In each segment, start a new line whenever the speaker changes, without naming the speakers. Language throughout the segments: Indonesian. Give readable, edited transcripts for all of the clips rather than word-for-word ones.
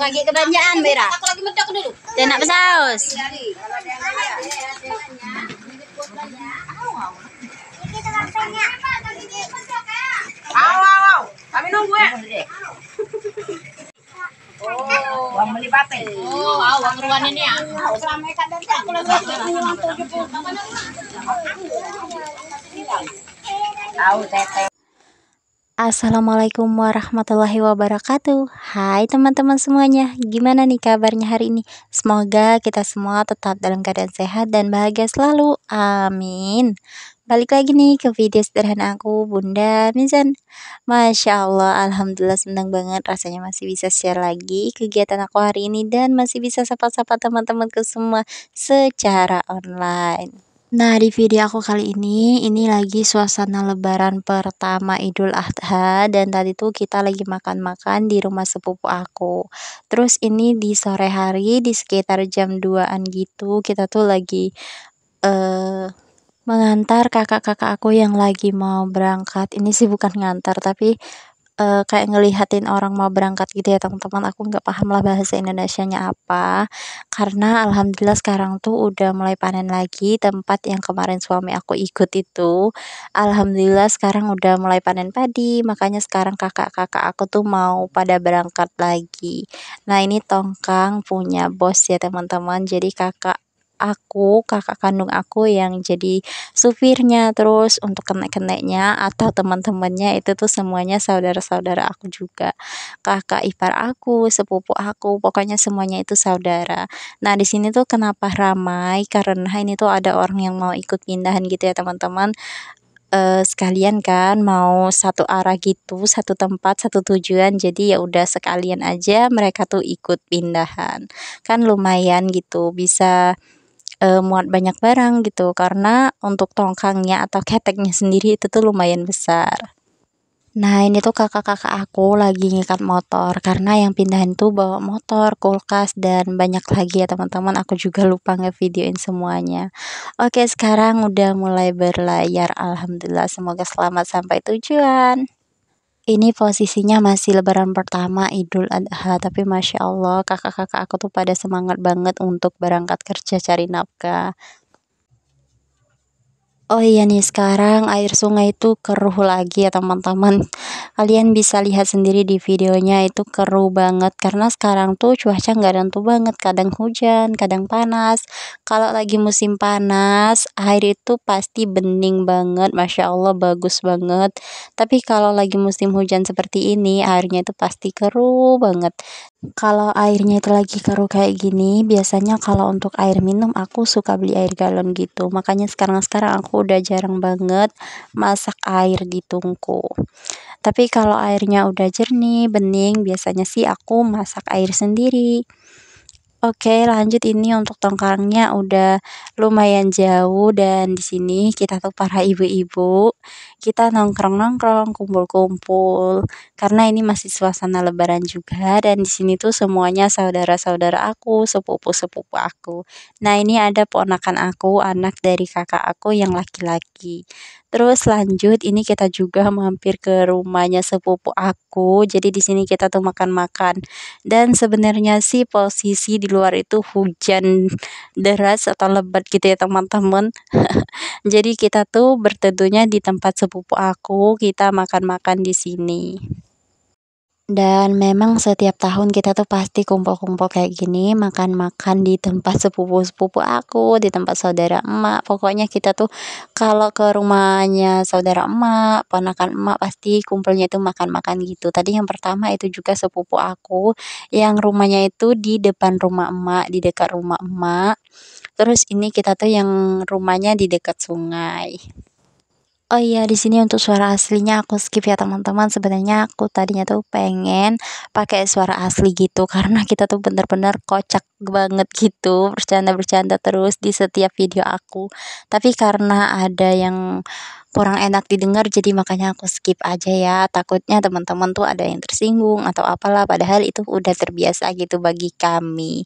kaki kebelanjaan merah.
Aku lagi mentok dulu.
Dan nak bersaus.
Kami nunggu ya.
Uang beli pape.
Uang ruan ini ya. Aku lagi
Tahu teteh.
Assalamualaikum warahmatullahi wabarakatuh. Hai teman-teman semuanya, gimana nih kabarnya hari ini? Semoga kita semua tetap dalam keadaan sehat dan bahagia selalu, amin. Balik lagi nih ke video sederhana aku, Bunda Mizan. Masya Allah, Alhamdulillah senang banget rasanya masih bisa share lagi kegiatan aku hari ini dan masih bisa sapa-sapa teman-temanku semua secara online. Nah, di video aku kali ini lagi suasana lebaran pertama Idul Adha dan tadi tuh kita lagi makan-makan di rumah sepupu aku. Terus ini di sore hari di sekitar jam 2-an gitu kita tuh lagi mengantar kakak-kakak aku yang lagi mau berangkat. Ini sih bukan ngantar tapi kayak ngelihatin orang mau berangkat gitu ya teman-teman. Aku nggak paham lah bahasa Indonesianya apa, karena alhamdulillah sekarang tuh udah mulai panen lagi tempat yang kemarin suami aku ikut itu. Alhamdulillah sekarang udah mulai panen padi, makanya sekarang kakak-kakak aku tuh mau pada berangkat lagi. Nah, ini tongkang punya bos ya teman-teman, jadi kakak kandung aku yang jadi supirnya. Terus untuk kenek-keneknya atau teman-temannya itu tuh semuanya saudara-saudara aku juga, kakak ipar aku, sepupu aku, pokoknya semuanya itu saudara. Nah, di sini tuh kenapa ramai, karena ini tuh ada orang yang mau ikut pindahan gitu ya teman-teman. Sekalian kan mau satu arah gitu, satu tempat, satu tujuan, jadi ya udah sekalian aja mereka tuh ikut pindahan. Kan lumayan gitu, bisa muat banyak barang gitu, karena untuk tongkangnya atau keteknya sendiri itu tuh lumayan besar. Nah, ini tuh kakak-kakak aku lagi ngikat motor, karena yang pindahan tuh bawa motor, kulkas, dan banyak lagi ya teman-teman, aku juga lupa ngevideoin semuanya. Oke, sekarang udah mulai berlayar, alhamdulillah, semoga selamat sampai tujuan. Ini posisinya masih lebaran pertama Idul Adha, tapi Masya Allah kakak-kakak aku tuh pada semangat banget untuk berangkat kerja cari nafkah. Oh iya nih, sekarang air sungai itu keruh lagi ya teman-teman. Kalian bisa lihat sendiri di videonya, itu keruh banget karena sekarang tuh cuaca nggak nentu banget, kadang hujan, kadang panas. Kalau lagi musim panas, air itu pasti bening banget, Masya Allah bagus banget. Tapi kalau lagi musim hujan seperti ini, airnya itu pasti keruh banget. Kalau airnya itu lagi keruh kayak gini, biasanya kalau untuk air minum aku suka beli air galon gitu. Makanya sekarang aku udah jarang banget masak air di tungku. Tapi kalau airnya udah jernih, bening, biasanya sih aku masak air sendiri. Oke, lanjut, ini untuk tongkangnya udah lumayan jauh dan di sini kita tuh para ibu-ibu, kita nongkrong-nongkrong, kumpul-kumpul karena ini masih suasana lebaran juga dan di sini tuh semuanya saudara-saudara aku, sepupu-sepupu aku. Nah, ini ada ponakan aku, anak dari kakak aku yang laki-laki. Terus lanjut, ini kita juga mampir ke rumahnya sepupu aku. Jadi di sini kita tuh makan-makan. Dan sebenarnya sih posisi di luar itu hujan deras atau lebat gitu ya teman-teman. Jadi kita tuh berteduhnya di tempat sepupu aku, kita makan-makan di sini. Dan memang setiap tahun kita tuh pasti kumpul-kumpul kayak gini, makan-makan di tempat sepupu-sepupu aku, di tempat saudara emak. Pokoknya kita tuh kalau ke rumahnya saudara emak, ponakan emak, pasti kumpulnya itu makan-makan gitu. Tadi yang pertama itu juga sepupu aku yang rumahnya itu di depan rumah emak, di dekat rumah emak. Terus ini kita tuh yang rumahnya di dekat sungai. Oh iya, di sini untuk suara aslinya aku skip ya teman-teman. Sebenarnya aku tadinya tuh pengen pakai suara asli gitu karena kita tuh bener-bener kocak banget gitu, bercanda-bercanda terus di setiap video aku. Tapi karena ada yang kurang enak didengar, jadi makanya aku skip aja ya, takutnya teman-teman tuh ada yang tersinggung atau apalah, padahal itu udah terbiasa gitu bagi kami.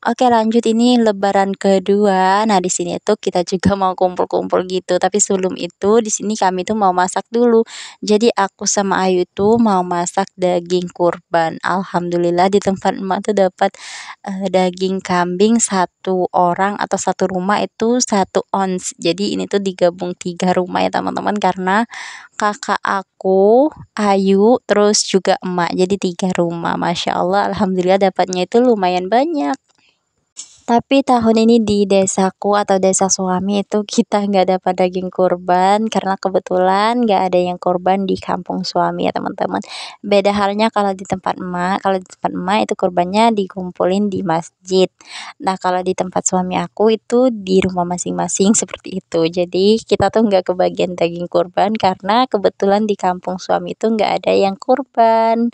Oke lanjut, ini lebaran kedua. Nah di sini tuh kita juga mau kumpul-kumpul gitu, tapi sebelum itu di sini kami tuh mau masak dulu. Jadi aku sama Ayu tuh mau masak daging kurban. Alhamdulillah di tempat emak tuh dapat daging kambing satu orang atau satu rumah itu 1 ons. Jadi ini tuh digabung 3 rumah ya teman-teman, karena kakak aku, Ayu, terus juga emak. Jadi 3 rumah. Masya Allah, alhamdulillah dapatnya itu lumayan banyak. Tapi tahun ini di desaku atau desa suami itu kita nggak dapat daging kurban karena kebetulan nggak ada yang kurban di kampung suami ya teman-teman. Beda halnya kalau di tempat emak itu kurbannya dikumpulin di masjid. Nah kalau di tempat suami aku itu di rumah masing-masing seperti itu. Jadi kita tuh nggak kebagian daging kurban karena kebetulan di kampung suami itu nggak ada yang kurban.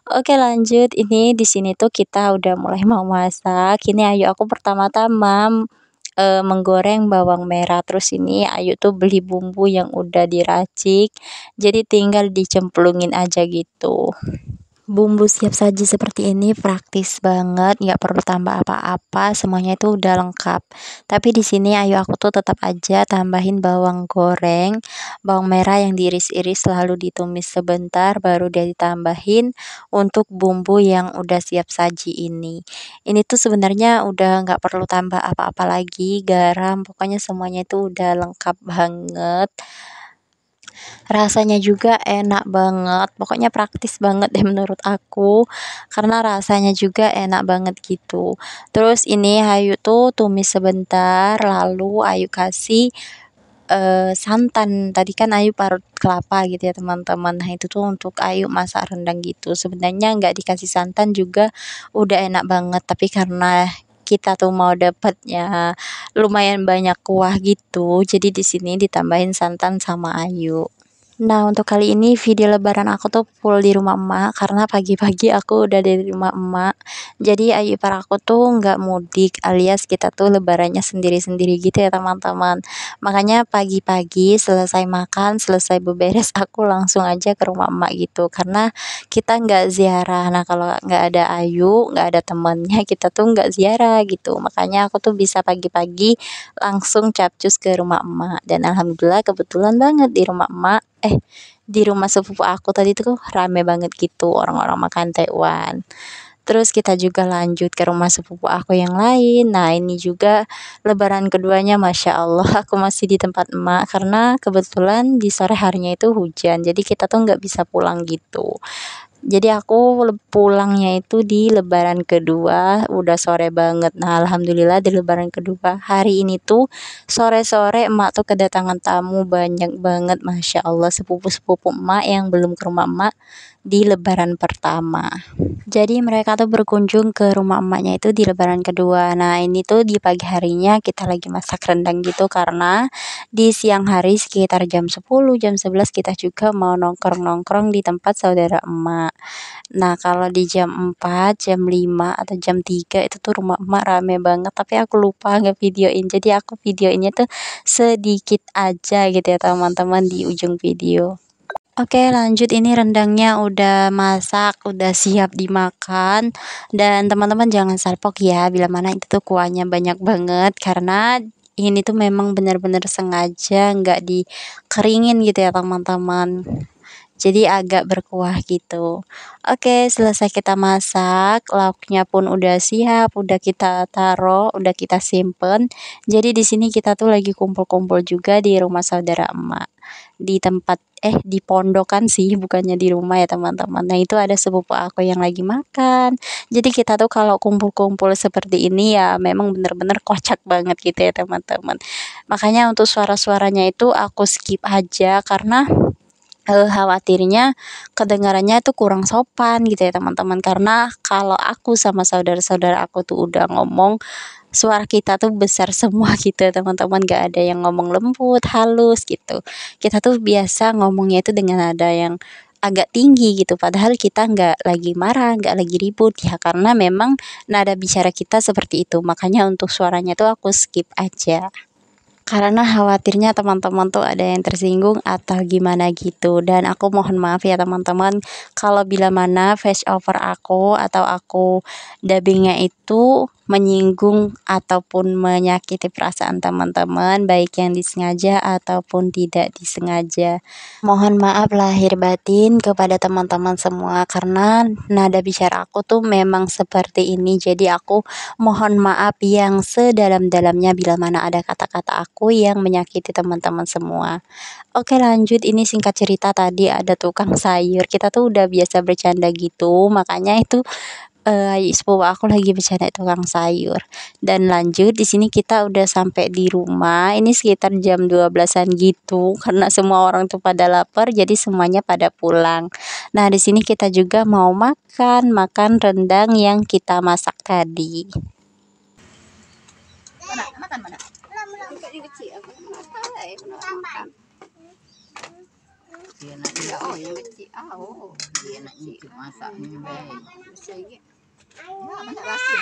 Oke lanjut, ini di sini tuh kita udah mulai mau masak. Ini Ayu aku pertama-tama menggoreng bawang merah, terus ini Ayu tuh beli bumbu yang udah diracik, jadi tinggal dicemplungin aja gitu. Bumbu siap saji seperti ini praktis banget, nggak perlu tambah apa-apa, semuanya itu udah lengkap. Tapi di sini Ayu aku tuh tetap aja tambahin bawang goreng, bawang merah yang diiris-iris lalu ditumis sebentar, baru dia ditambahin untuk bumbu yang udah siap saji ini. Ini tuh sebenarnya udah nggak perlu tambah apa-apa lagi, garam, pokoknya semuanya itu udah lengkap banget. Rasanya juga enak banget, pokoknya praktis banget deh menurut aku, karena rasanya juga enak banget gitu. Terus ini Ayu tuh tumis sebentar, lalu Ayu kasih santan. Tadi kan Ayu parut kelapa gitu ya teman-teman. Nah itu tuh untuk Ayu masak rendang gitu. Sebenarnya nggak dikasih santan juga udah enak banget, tapi karena kita tuh mau dapatnya lumayan banyak kuah gitu, jadi di sini ditambahin santan sama Ayu. Nah, untuk kali ini video lebaran aku tuh full di rumah emak karena pagi-pagi aku udah dari rumah emak. Jadi ayu ipar aku tuh nggak mudik, alias kita tuh lebarannya sendiri-sendiri gitu ya teman-teman. Makanya pagi-pagi selesai makan, selesai beberes aku langsung aja ke rumah emak gitu. Karena kita nggak ziarah. Nah, kalau nggak ada Ayu, nggak ada temennya, kita tuh nggak ziarah gitu. Makanya aku tuh bisa pagi-pagi langsung capcus ke rumah emak. Dan alhamdulillah kebetulan banget di rumah emak di rumah sepupu aku tadi tuh rame banget gitu orang-orang makan tekwan. Terus kita juga lanjut ke rumah sepupu aku yang lain. Nah ini juga lebaran keduanya Masya Allah aku masih di tempat emak karena kebetulan di sore harinya itu hujan. Jadi kita tuh nggak bisa pulang gitu. Jadi aku pulangnya itu di lebaran kedua, udah sore banget. Nah, alhamdulillah di lebaran kedua hari ini tuh sore-sore emak tuh kedatangan tamu banyak banget, Masya Allah, sepupu-sepupu emak yang belum ke rumah emak di lebaran pertama. Jadi mereka tuh berkunjung ke rumah emaknya itu di lebaran kedua. Nah, ini tuh di pagi harinya kita lagi masak rendang gitu karena di siang hari sekitar jam 10, jam 11 kita juga mau nongkrong-nongkrong di tempat saudara emak. Nah, kalau di jam 4, jam 5 atau jam 3 itu tuh rumah emak rame banget, tapi aku lupa ngevideoin. Jadi aku videoinnya tuh sedikit aja gitu ya teman-teman di ujung video. Oke lanjut, ini rendangnya udah masak, udah siap dimakan. Dan teman-teman jangan salpok ya bila mana itu tuh kuahnya banyak banget karena ini tuh memang benar-benar sengaja nggak dikeringin gitu ya teman-teman, jadi agak berkuah gitu. Oke, selesai kita masak, lauknya pun udah siap, udah kita taruh, udah kita simpen. Jadi di sini kita tuh lagi kumpul-kumpul juga di rumah saudara emak. Di tempat di pondokan sih, bukannya di rumah ya teman-teman. Nah, itu ada sepupu aku yang lagi makan. Jadi kita tuh kalau kumpul-kumpul seperti ini ya memang bener-bener kocak banget gitu ya teman-teman. Makanya untuk suara-suaranya itu aku skip aja karena khawatirnya kedengarannya tuh kurang sopan gitu ya teman-teman, karena kalau aku sama saudara-saudara aku tuh udah ngomong suara kita tuh besar semua gitu ya teman-teman, gak ada yang ngomong lembut halus gitu, kita tuh biasa ngomongnya itu dengan nada yang agak tinggi gitu, padahal kita nggak lagi marah, nggak lagi ribut ya, karena memang nada bicara kita seperti itu, makanya untuk suaranya tuh aku skip aja. karena khawatirnya teman-teman tuh ada yang tersinggung atau gimana gitu. Dan aku mohon maaf ya teman-teman kalau bila mana voice over aku atau aku dubbingnya itu menyinggung ataupun menyakiti perasaan teman-teman, baik yang disengaja ataupun tidak disengaja. Mohon maaf lahir batin kepada teman-teman semua karena nada bicara aku tuh memang seperti ini. Jadi aku mohon maaf yang sedalam-dalamnya bila mana ada kata-kata aku yang menyakiti teman-teman semua. Oke lanjut, ini singkat cerita tadi ada tukang sayur. Kita tuh udah biasa bercanda gitu, makanya itu sepupu aku lagi bercanda tukang sayur. Dan lanjut di sini kita udah sampai di rumah. Ini sekitar jam 12-an gitu karena semua orang tuh pada lapar jadi semuanya pada pulang. Nah, di sini kita juga mau makan rendang yang kita masak tadi.
Makan mana?
Dia nak dia oh yang kecil oh dia nak cik masak ni baik. Mesti banyak rasa.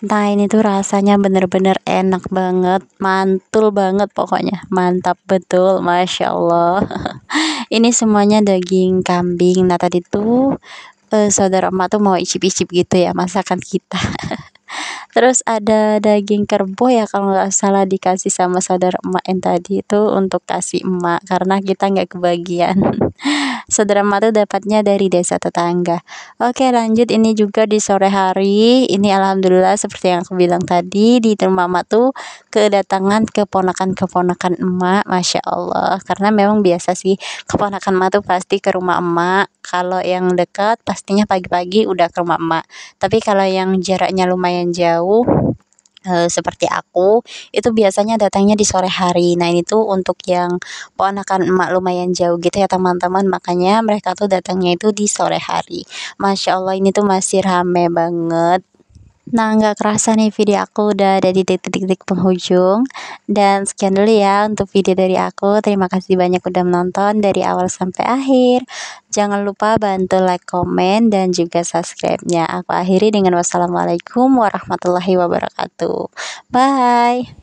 Nah ini tuh rasanya bener-bener enak banget, mantul banget pokoknya, mantap betul, Masya Allah. Ini semuanya daging kambing. Nah tadi tuh saudara emak tuh mau icip-icip gitu ya masakan kita. Terus ada daging kerbau ya kalau nggak salah dikasih sama saudara emak yang tadi itu untuk kasih emak karena kita nggak kebagian. Saudara emak tuh dapatnya dari desa tetangga. Oke lanjut, ini juga di sore hari. Ini alhamdulillah seperti yang aku bilang tadi di rumah emak tuh kedatangan keponakan-keponakan emak, Masya Allah. Karena memang biasa sih keponakan emak tuh pasti ke rumah emak. Kalau yang dekat pastinya pagi-pagi udah ke rumah emak. Tapi kalau yang jaraknya lumayan jauh seperti aku itu biasanya datangnya di sore hari. Nah ini tuh untuk yang ponakan emak lumayan jauh gitu ya teman-teman, makanya mereka tuh datangnya itu di sore hari. Masya Allah ini tuh masih rame banget. Nah nggak kerasa nih video aku udah ada di titik-titik penghujung. Dan sekian dulu ya untuk video dari aku. Terima kasih banyak udah menonton dari awal sampai akhir. Jangan lupa bantu like, komen, dan juga subscribe-nya. Aku akhiri dengan wassalamualaikum warahmatullahi wabarakatuh. Bye.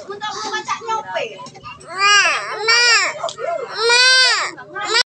Untuk mau masak nyope.